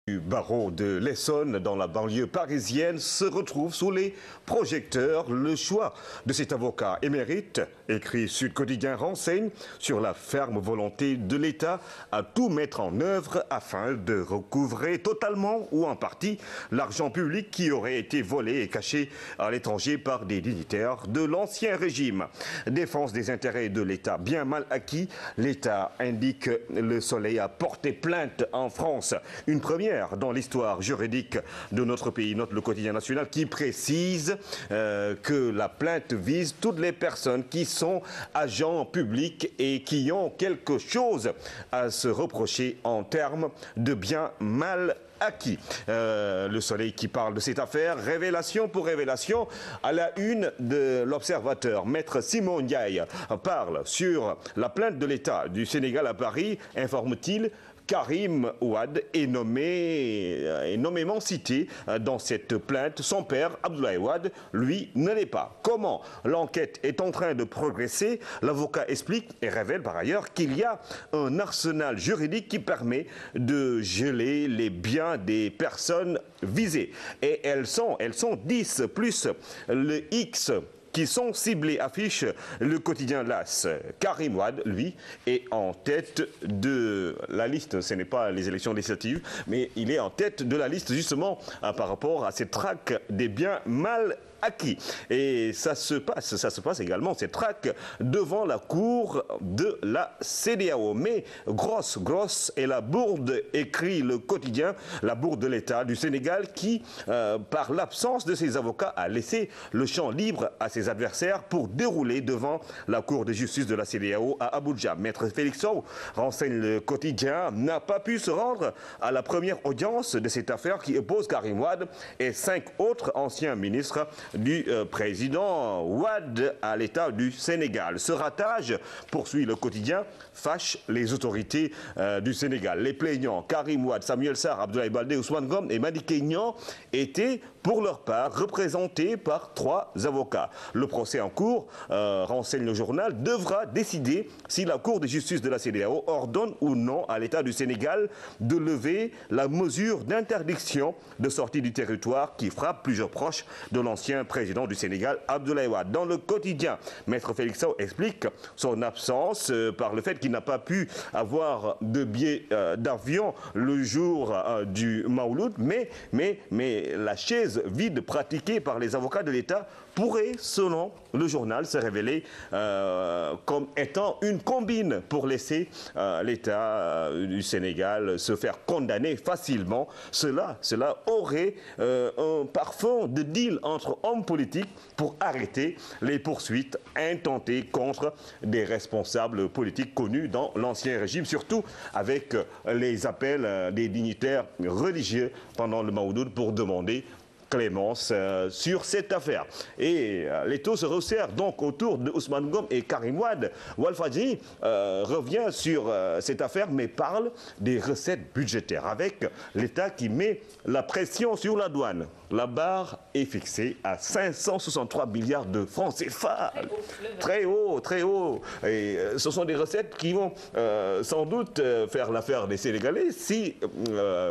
Du barreau de l'Essonne, dans la banlieue parisienne, se retrouve sous les projecteurs. Le choix de cet avocat émérite, écrit Sud Quotidien, renseigne sur la ferme volonté de l'État à tout mettre en œuvre afin de recouvrer totalement ou en partie l'argent public qui aurait été volé et caché à l'étranger par des dignitaires de l'ancien régime. Défense des intérêts de l'État bien mal acquis, l'État, indique Le Soleil, a porté plainte en France. Une première dans l'histoire juridique de notre pays, note le quotidien national, qui précise que la plainte vise toutes les personnes qui sont agents publics et qui ont quelque chose à se reprocher en termes de biens mal acquis. Le Soleil qui parle de cette affaire, révélation pour révélation, à la une de l'Observateur. Maître Simon Ndiaye parle sur la plainte de l'État du Sénégal à Paris, informe-t-il. Karim Wade est nommément cité dans cette plainte. Son père, Abdoulaye Wade, lui, ne l'est pas. Comment? L'enquête est en train de progresser. L'avocat explique et révèle par ailleurs qu'il y a un arsenal juridique qui permet de geler les biens des personnes visées. Et elles sont 10 plus le X qui sont ciblés, affiche le quotidien LAS. Karim Wade, lui, est en tête de la liste. Ce n'est pas les élections législatives, mais il est en tête de la liste justement par rapport à cette traque des biens mal acquis. Et ça se passe également, cette traque, devant la cour de la CEDEAO. Mais grosse est la bourde, écrit le quotidien, la bourde de l'État du Sénégal qui, par l'absence de ses avocats, a laissé le champ libre à ses adversaires pour dérouler devant la cour de justice de la CEDEAO à Abuja. Maître Félix Sow, renseigne le quotidien, n'a pas pu se rendre à la première audience de cette affaire qui oppose Karim Wade et 5 autres anciens ministres du président Wade à l'État du Sénégal. Ce ratage, poursuit le quotidien, fâche les autorités du Sénégal. Les plaignants Karim Wade, Samuel Sarr, Abdoulaye Baldé, Ousmane Ngom et Madické Niang étaient pour leur part représentés par 3 avocats. Le procès en cours, renseigne le journal, devra décider si la Cour de justice de la CEDEAO ordonne ou non à l'État du Sénégal de lever la mesure d'interdiction de sortie du territoire qui frappe plusieurs proches de l'ancien président du Sénégal, Abdoulaye Wade. Dans le quotidien, Maître Félix Sow explique son absence par le fait qu'il n'a pas pu avoir de billet d'avion le jour du Mawlud, mais la chaise vide pratiquée par les avocats de l'État pourrait, selon le journal, se révéler comme étant une combine pour laisser l'État du Sénégal se faire condamner facilement. Cela aurait un parfum de deal entre hommes politiques pour arrêter les poursuites intentées contre des responsables politiques connus dans l'ancien régime, surtout avec les appels des dignitaires religieux pendant le Mawlud pour demander clémence sur cette affaire. Et les taux se resserrent donc autour de Ousmane Ngom et Karim Wade. Walfadjri revient sur cette affaire mais parle des recettes budgétaires avec l'État qui met la pression sur la douane. La barre est fixée à 563 milliards de francs CFA. Très haut. Et ce sont des recettes qui vont sans doute faire l'affaire des Sénégalais si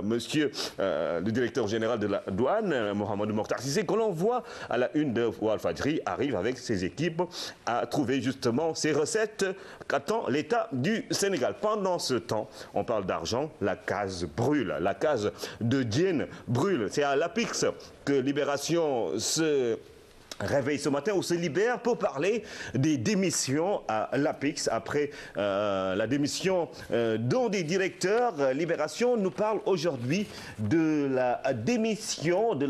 monsieur le directeur général de la douane, Mohamedou Mokhtar Cissé, que l'on voit à la une de Walfadjri, arrive avec ses équipes à trouver justement ces recettes qu'attend l'État du Sénégal. Pendant ce temps, on parle d'argent, la case brûle. La case de Diène brûle. C'est à l'APIX que Libération se réveille ce matin ou se libère pour parler des démissions à l'APIX après la démission d'un des directeurs. Libération nous parle aujourd'hui de la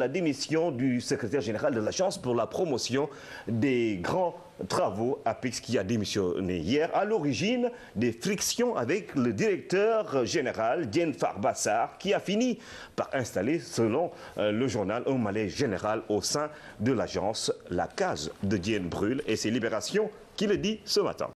démission du secrétaire général de l'Agence pour la promotion des grands travaux, APIX, qui a démissionné hier à l'origine des frictions avec le directeur général Diène Farba Sarr qui a fini par installer, selon le journal, un malaise général au sein de l'agence. La case de Diène brûle et c'est Libération qui le dit ce matin.